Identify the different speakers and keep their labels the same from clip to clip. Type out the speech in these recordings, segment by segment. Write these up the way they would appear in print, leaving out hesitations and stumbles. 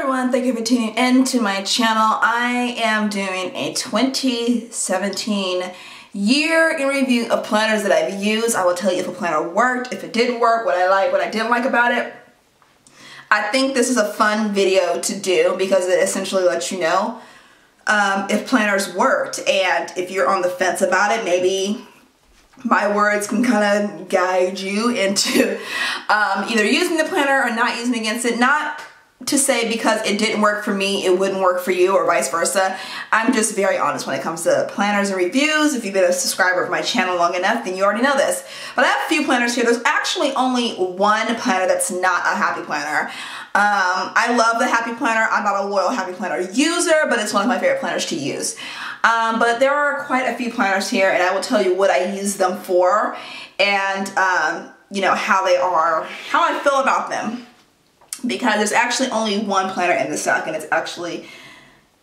Speaker 1: everyone, thank you for tuning in to my channel. I am doing a 2017 year in review of planners that I've used. I will tell you if a planner worked, if it didn't work, what I like, what I didn't like about it. I think this is a fun video to do because it essentially lets you know if planners worked, and if you're on the fence about it, maybe my words can kind of guide you into either using the planner or not using against it. Not to say because it didn't work for me, it wouldn't work for you, or vice versa. I'm just very honest when it comes to planners and reviews. If you've been a subscriber of my channel long enough, then you already know this. But I have a few planners here. There's actually only one planner that's not a Happy Planner. I love the Happy Planner. I'm not a loyal Happy Planner user, but it's one of my favorite planners to use. But there are quite a few planners here, and I will tell you what I use them for, and you know, how they are, how I feel about them. Because there's actually only one planner in the stock, and it's actually,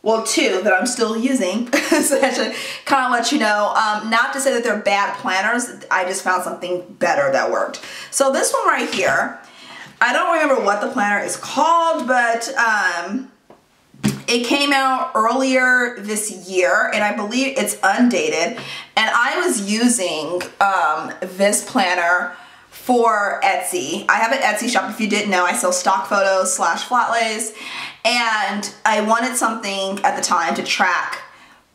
Speaker 1: well, two that I'm still using. So that should kind of let you know, not to say that they're bad planners, I just found something better that worked. So this one right here, I don't remember what the planner is called, but it came out earlier this year, and I believe it's undated. And I was using this planner for Etsy. I have an Etsy shop. If you didn't know, I sell stock photos / flat lays, and I wanted something at the time to track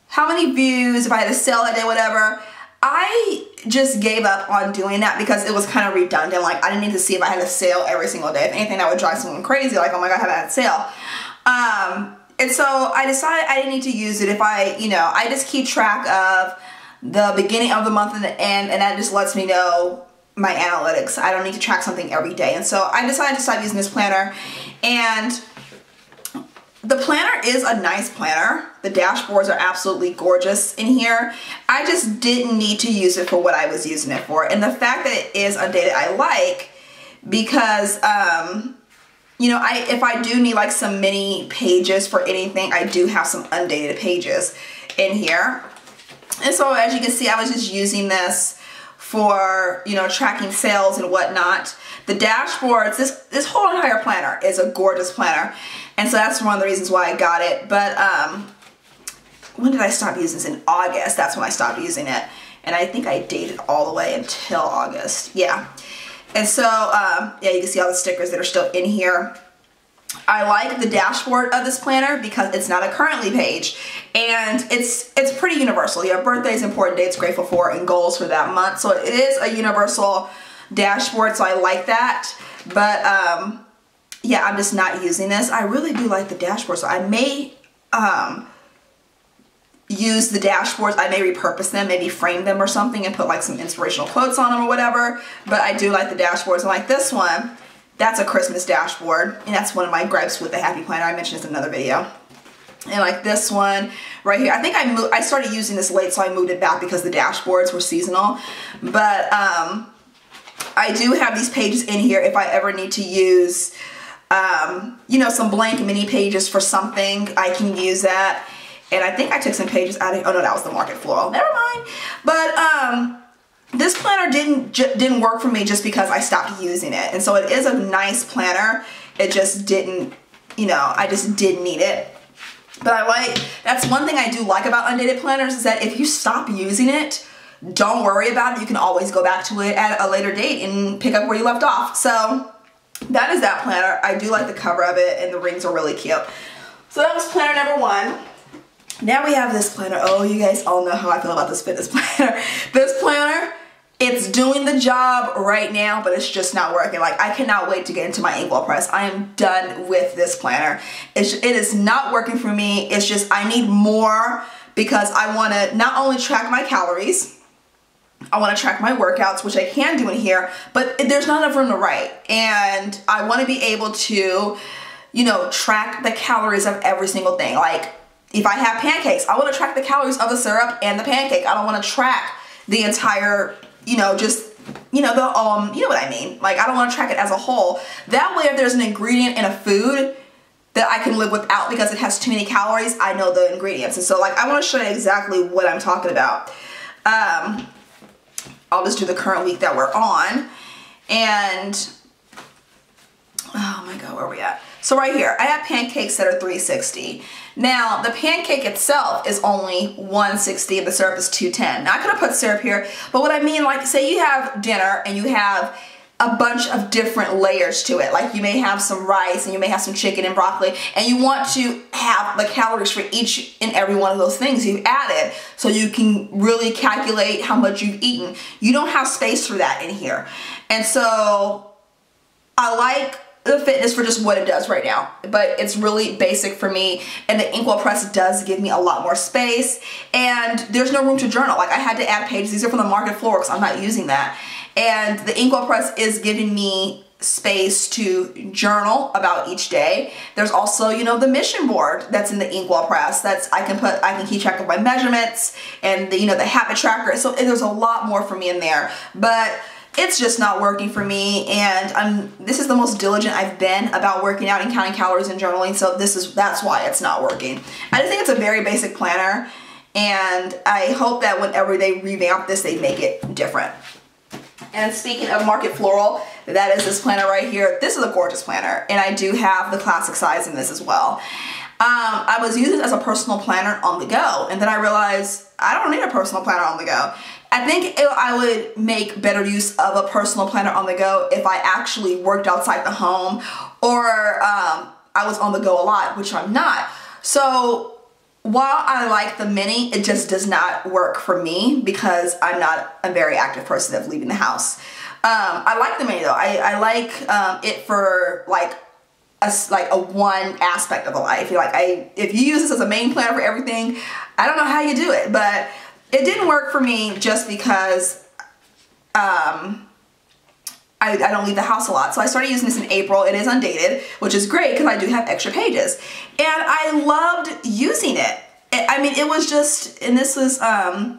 Speaker 1: how many views, if I had a sale that day, whatever. I just gave up on doing that because it was kind of redundant. Like, I didn't need to see if I had a sale every single day. If anything, that would drive someone crazy, like, oh my god, I haven't had a sale. And so I decided I didn't need to use it. If I, you know, I just keep track of the beginning of the month and the end, and that just lets me know my analytics. I don't need to track something every day. And so I decided to start using this planner, and the planner is a nice planner. The dashboards are absolutely gorgeous in here. I just didn't need to use it for what I was using it for. And the fact that it is undated, I like, because you know, if I do need like some mini pages for anything, I do have some undated pages in here. And so as you can see, I was just using this for, you know, tracking sales and whatnot. The dashboards, this whole entire planner is a gorgeous planner, and so that's one of the reasons why I got it. But when did I stop using this? In August, that's when I stopped using it, and I think I dated all the way until August. Yeah. And so yeah, you can see all the stickers that are still in here. I like the dashboard of this planner because it's not a currently page, and it's pretty universal. You have birthdays, important dates, grateful for, and goals for that month. So it is a universal dashboard, so I like that. But yeah, I'm just not using this. I really do like the dashboard, so I may use the dashboards. I may repurpose them, maybe frame them or something and put like some inspirational quotes on them or whatever. But I do like the dashboards, and like this one, that's a Christmas dashboard, and that's one of my gripes with the Happy Planner. I mentioned this in another video. And like this one right here, I think I started using this late, so I moved it back because the dashboards were seasonal. But I do have these pages in here if I ever need to use, you know, some blank mini pages for something. I can use that. And I think I took some pages out of, oh no, that was the Market Floral. Never mind. But this planner didn't work for me just because I stopped using it. And so it is a nice planner. It just didn't, you know, I just didn't need it. But I like, that's one thing I do like about undated planners, is that if you stop using it, don't worry about it. You can always go back to it at a later date and pick up where you left off. So that is that planner. I do like the cover of it, and the rings are really cute. So that was planner number one. Now we have this planner. Oh, you guys all know how I feel about this fitness planner. This planner, it's doing the job right now, but it's just not working. Like, I cannot wait to get into my Inkwell Press. I am done with this planner. It is not working for me. It's just, I need more, because I want to not only track my calories, I want to track my workouts, which I can do in here, but there's not enough room to write. And I want to be able to, you know, track the calories of every single thing. Like, if I have pancakes, I want to track the calories of the syrup and the pancake. I don't want to track the entire, you know, just, you know, the, you know what I mean? Like, I don't want to track it as a whole. That way, if there's an ingredient in a food that I can live without because it has too many calories, I know the ingredients. And so, like, I want to show you exactly what I'm talking about. I'll just do the current week that we're on. And, oh my god, where are we at? So right here, I have pancakes that are 360. Now, the pancake itself is only 160 and the syrup is 210. Now, I could have put syrup here, but what I mean, like, say you have dinner and you have a bunch of different layers to it. Like, you may have some rice and you may have some chicken and broccoli, and you want to have the calories for each and every one of those things you've added so you can really calculate how much you've eaten. You don't have space for that in here. And so I like the Fitness for just what it does right now, but it's really basic for me, and the Inkwell Press does give me a lot more space, and there's no room to journal. Like, I had to add pages. These are from the Market Floral because I'm not using that, and the Inkwell Press is giving me space to journal about each day. There's also, you know, the mission board that's in the Inkwell Press. That's I can keep track of my measurements and the, you know, the habit tracker. So there's a lot more for me in there, but it's just not working for me, and this is the most diligent I've been about working out and counting calories and journaling, so that's why it's not working. I just think it's a very basic planner, and I hope that whenever they revamp this, they make it different. And speaking of Market Floral, that is this planner right here. This is a gorgeous planner, and I do have the classic size in this as well. I was using it as a personal planner on the go, and then I realized I don't need a personal planner on the go. I think I would make better use of a personal planner on the go if I actually worked outside the home, or I was on the go a lot, which I'm not. So while I like the mini, it just does not work for me because I'm not a very active person of leaving the house. I like the mini though. I like it for like a one aspect of the life. If you use this as a main planner for everything, I don't know how you do it, but it didn't work for me just because I don't leave the house a lot. So I started using this in April. It is undated, which is great because I do have extra pages. And I loved using it. I mean, it was just, and this was, I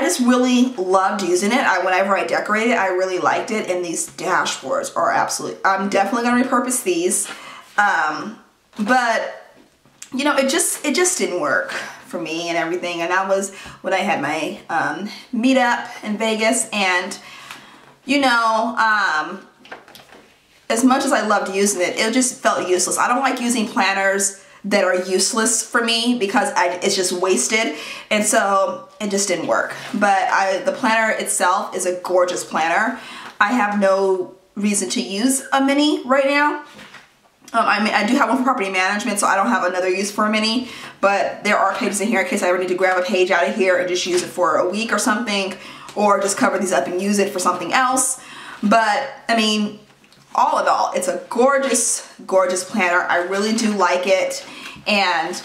Speaker 1: just really loved using it. Whenever I decorated, I really liked it. And these dashboards are absolutely, I'm definitely going to repurpose these. But, you know, it just didn't work for me and everything. And that was when I had my meetup in Vegas, and you know, as much as I loved using it, it just felt useless. I don't like using planners that are useless for me because it's just wasted, and so it just didn't work. But the planner itself is a gorgeous planner. I have no reason to use a mini right now. I mean, I do have one for property management, so I don't have another use for a mini, but there are pages in here in case I ever need to grab a page out of here and just use it for a week or something, or just cover these up and use it for something else. But I mean, all in all, it's a gorgeous, gorgeous planner. I really do like it, and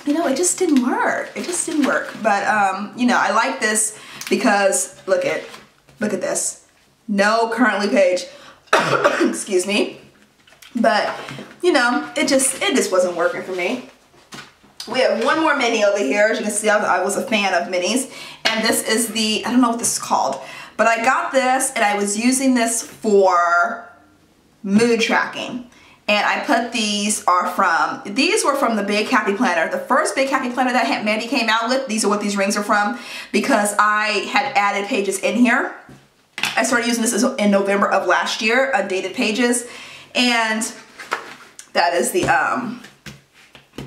Speaker 1: you know, it just didn't work. It just didn't work. But you know, I like this because look at this. No currently page. Excuse me. But you know, it just wasn't working for me. We have one more mini over here. As you can see, I was a fan of minis, and this is the, I don't know what this is called, but I got this and I was using this for mood tracking. And I put these were from the Big Happy Planner. The first Big Happy Planner that Mandy came out with, these are what these rings are from, because I had added pages in here. I started using this in November of last year, undated pages. And that is the,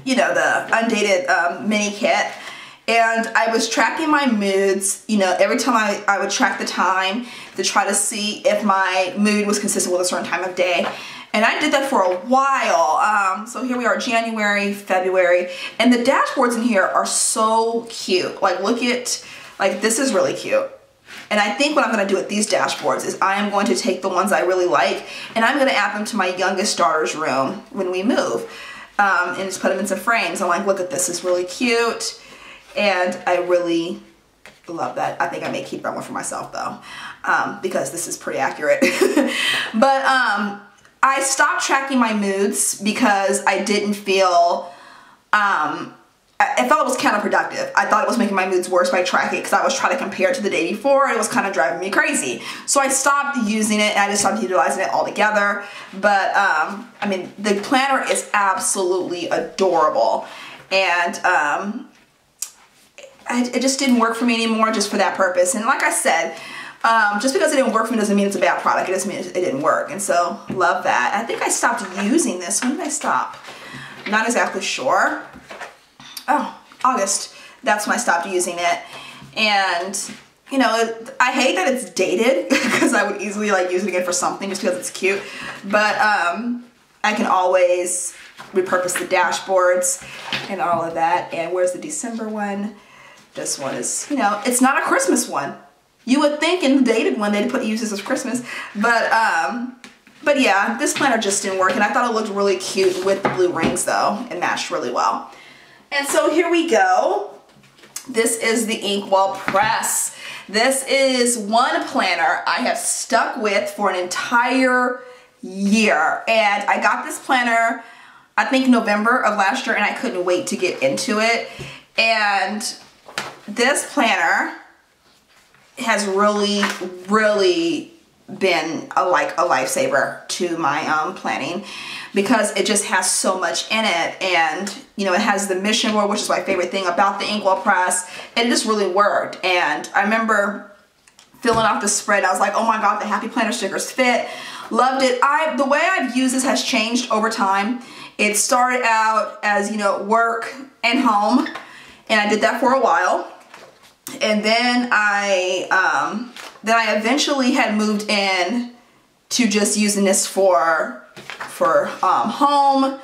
Speaker 1: you know, the undated mini kit. And I was tracking my moods, you know, every time I would track the time to try to see if my mood was consistent with a certain time of day. And I did that for a while. So here we are, January, February, and the dashboards in here are so cute. Like, look at, like, this is really cute. And I think what I'm going to do with these dashboards is I am going to take the ones I really like, and I'm going to add them to my youngest daughter's room when we move, and just put them in some frames. I'm like, look at this, it's really cute, and I really love that. I think I may keep that one for myself though, because this is pretty accurate. But I stopped tracking my moods because I didn't feel, I felt it was counterproductive. I thought it was making my moods worse by tracking because I was trying to compare it to the day before. It was kind of driving me crazy. So I stopped using it and I just stopped utilizing it altogether. But I mean, the planner is absolutely adorable. And it just didn't work for me anymore just for that purpose. And like I said, Just because it didn't work for me doesn't mean it's a bad product. It just means it didn't work. And so, love that. I think I stopped using this. When did I stop? Not exactly sure. Oh, August. That's when I stopped using it. And, you know, I hate that it's dated because I would easily like use it again for something just because it's cute. But I can always repurpose the dashboards and all of that. And where's the December one? This one is, you know, it's not a Christmas one. You would think in the dated one they'd use this as Christmas, but yeah, this planner just didn't work, and I thought it looked really cute with the blue rings though. It matched really well. And so here we go. This is the Inkwell Press. This is one planner I have stuck with for an entire year, and I got this planner I think November of last year, and I couldn't wait to get into it. And this planner has really been a lifesaver to my planning, because it just has so much in it. And you know, it has the mission board, which is my favorite thing about the Inkwell Press. It just really worked. And I remember filling out the spread, I was like, oh my god, the Happy Planner stickers fit. Loved it. The way I've used this has changed over time. It started out as, you know, work and home, and I did that for a while. And then I eventually had moved in to just using this for home.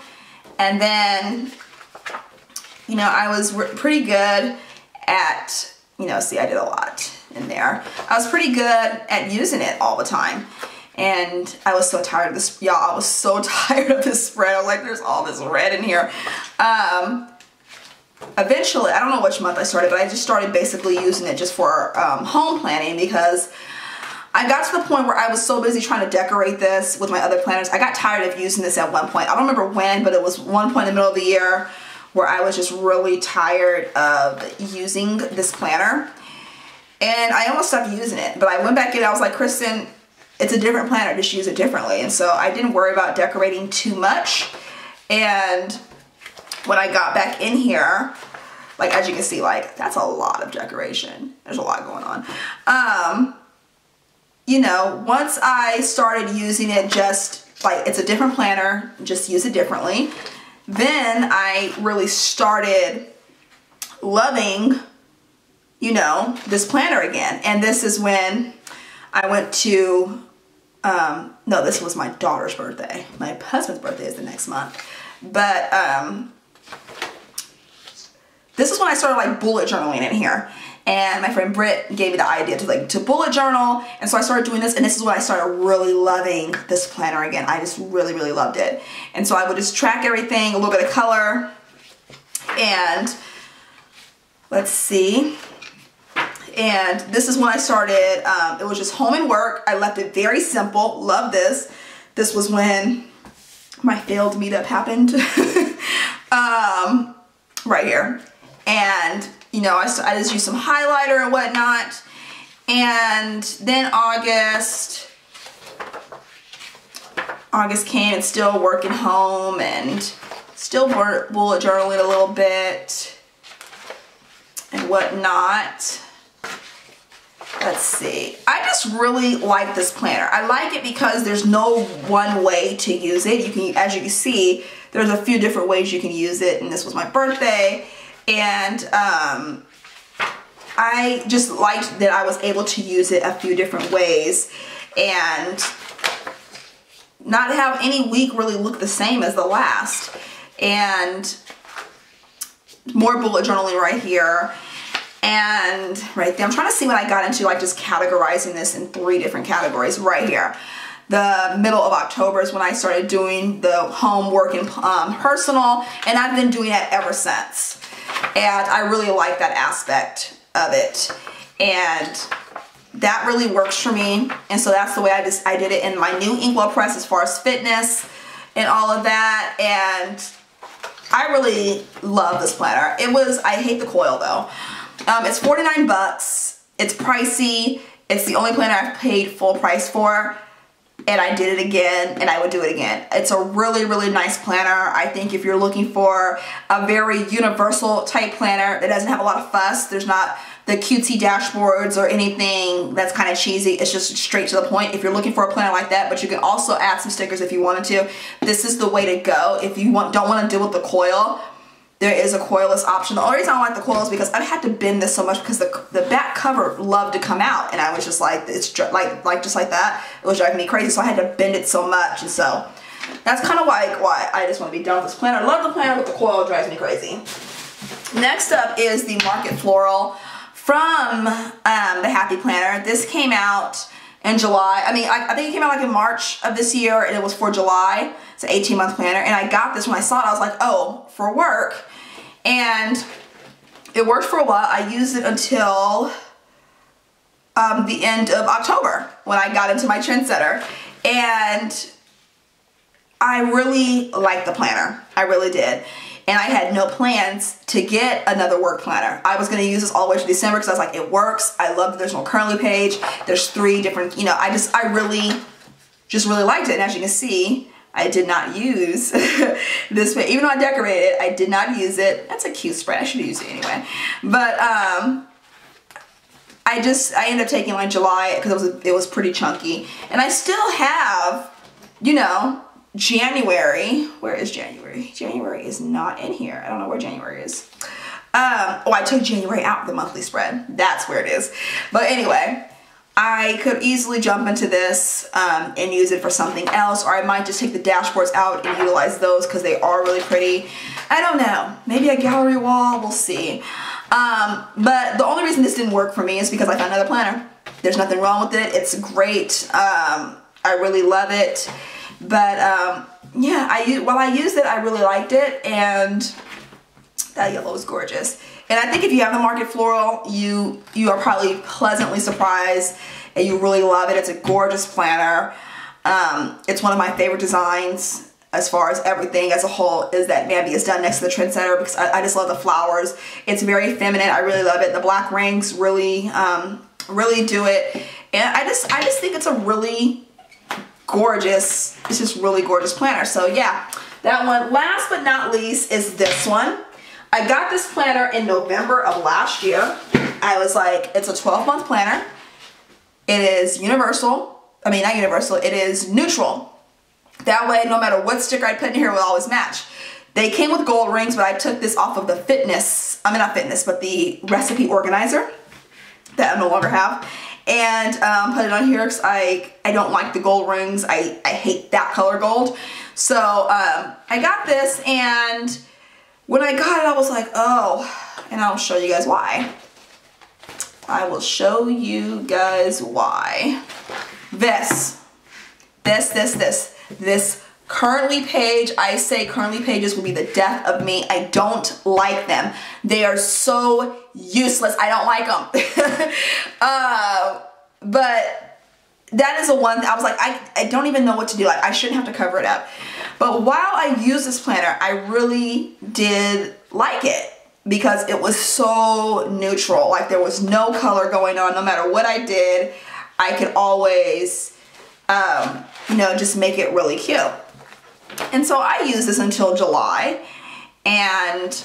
Speaker 1: And then, you know, I was pretty good at, you know, see, I did a lot in there. I was pretty good at using it all the time. And I was so tired of this, y'all. I was so tired of this spread. I was like, there's all this red in here. Eventually, I don't know which month I started, but I just started basically using it just for home planning, because I got to the point where I was so busy trying to decorate this with my other planners. I got tired of using this at one point. I don't remember when, but it was one point in the middle of the year where I was just really tired of using this planner. And I almost stopped using it, but I went back in, I was like, Kristen, it's a different planner, just use it differently. And so I didn't worry about decorating too much. And when I got back in here, like as you can see, like that's a lot of decoration. There's a lot going on. You know, once I started using it just like it's a different planner, just use it differently, then I really started loving, you know, this planner again. And this is when I went to, no, this was my daughter's birthday. My husband's birthday is the next month. But this is when I started like bullet journaling in here. And my friend Britt gave me the idea to bullet journal. And so I started doing this, and this is when I started really loving this planner again. I just really loved it. And so I would just track everything, a little bit of color. And let's see. And this is when I started, it was just home and work. I left it very simple. Love this. This was when my failed meetup happened. Right here. And, you know, I just used some highlighter and whatnot. And then August came, and still working home and still bullet journaling a little bit and whatnot. Let's see. I just really like this planner. I like it because there's no one way to use it. You can, as you can see, there's a few different ways you can use it. And this was my birthday. And I just liked that I was able to use it a few different ways and not have any week really look the same as the last. And more bullet journaling right here. And right there, I'm trying to see when I got into like just categorizing this in 3 different categories right here. The middle of October is when I started doing the home, work, and personal, and I've been doing that ever since. And I really like that aspect of it. And that really works for me. And so that's the way I did it in my new Inkwell Press as far as fitness and all of that. And I really love this planner. I hate the coil though. It's 49 bucks. It's pricey. It's the only planner I've paid full price for. And I did it again, and I would do it again. It's a really nice planner. I think if you're looking for a very universal type planner that doesn't have a lot of fuss, there's not the cutesy dashboards or anything that's kind of cheesy. It's just straight to the point. If you're looking for a planner like that, but you can also add some stickers if you wanted to, this is the way to go. If you don't want to deal with the coil, there is a coilless option. The only reason I don't like the coil is because I've had to bend this so much because the back cover loved to come out, and I was just like, it's just like that. It was driving me crazy, so I had to bend it so much, and so that's kind of why I just want to be done with this planner. I love the planner, but the coil drives me crazy. Next up is the Market Floral from the Happy Planner. This came out in July. I mean, I think it came out like in March of this year, and it was for July. It's an 18-month planner, and I got this when I saw it. I was like, oh, for work. And it worked for a while. I used it until the end of October when I got into my Trendsetter. And I really liked the planner. I really did. And I had no plans to get another work planner. I was going to use this all the way to December because I was like, it works. I love that there's no curly page. There's 3 different, you know, I really liked it. And as you can see, I did not use this page. Even though I decorated it, I did not use it. That's a cute spread. I should use it anyway. But I ended up taking like July because it was pretty chunky. And I still have, you know, January. Where is January? January is not in here. I don't know where January is. Oh, I took January out of the monthly spread. That's where it is. But anyway, I could easily jump into this and use it for something else, or I might just take the dashboards out and utilize those because they are really pretty. I don't know. Maybe a gallery wall. We'll see. But the only reason this didn't work for me is because I found another planner. There's nothing wrong with it. It's great. I really love it. But yeah, while I used it, I really liked it, and that yellow is gorgeous. And I think if you have the Market Floral, you are probably pleasantly surprised and you really love it. It's a gorgeous planner. It's one of my favorite designs as far as everything as a whole is that Bambi is done next to the Trendsetter because I just love the flowers. It's very feminine. I really love it. The black rings really do it. And I just think it's a really gorgeous, it's just really gorgeous planner. So yeah, that one. Last but not least is this one. I got this planner in November of last year. I was like, it's a 12-month planner. It is universal. I mean, not universal, it is neutral. That way, no matter what sticker I put in here, it will always match. They came with gold rings, but I took this off of the but the recipe organizer that I no longer have. And put it on here because I don't like the gold rings. I hate that color gold. So I got this, and when I got it, I was like, oh, and I'll show you guys why. I will show you guys why. This curly page, I say curly pages will be the death of me. I don't like them. They are so useless. I don't like them. But that is the one I was like, I don't even know what to do. Like, I shouldn't have to cover it up. But while I used this planner, I really did like it because it was so neutral. Like, there was no color going on. No matter what I did, I could always, you know, just make it really cute. And so I used this until July, and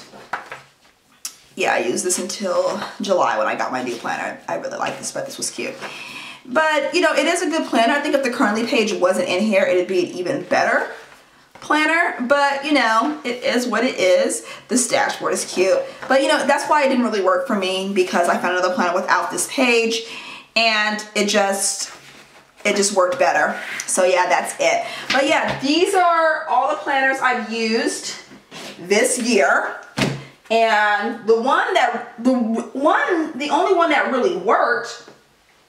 Speaker 1: yeah, I used this until July when I got my new planner. I really like this, but this was cute. But, you know, it is a good planner. I think if the curly page wasn't in here, it'd be an even better planner. But, you know, it is what it is. This dashboard is cute. But, you know, that's why it didn't really work for me, because I found another planner without this page, and it just worked better. So yeah, that's it. But yeah, these are all the planners I've used this year. And the only one that really worked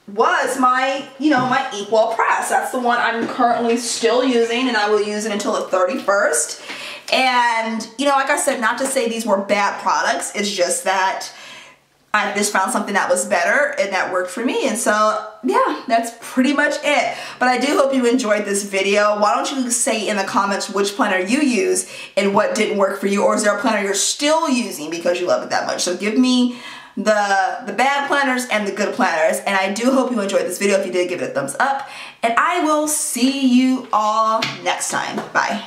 Speaker 1: was my, you know, my Inkwell Press. That's the one I'm currently still using, and I will use it until the 31st. And, you know, like I said, not to say these were bad products, it's just that I just found something that was better and that worked for me. And so yeah, that's pretty much it. But I do hope you enjoyed this video. Why don't you say in the comments which planner you use and what didn't work for you, or is there a planner you're still using because you love it that much? So give me the bad planners and the good planners. And I do hope you enjoyed this video. If you did, give it a thumbs up, and I will see you all next time. Bye.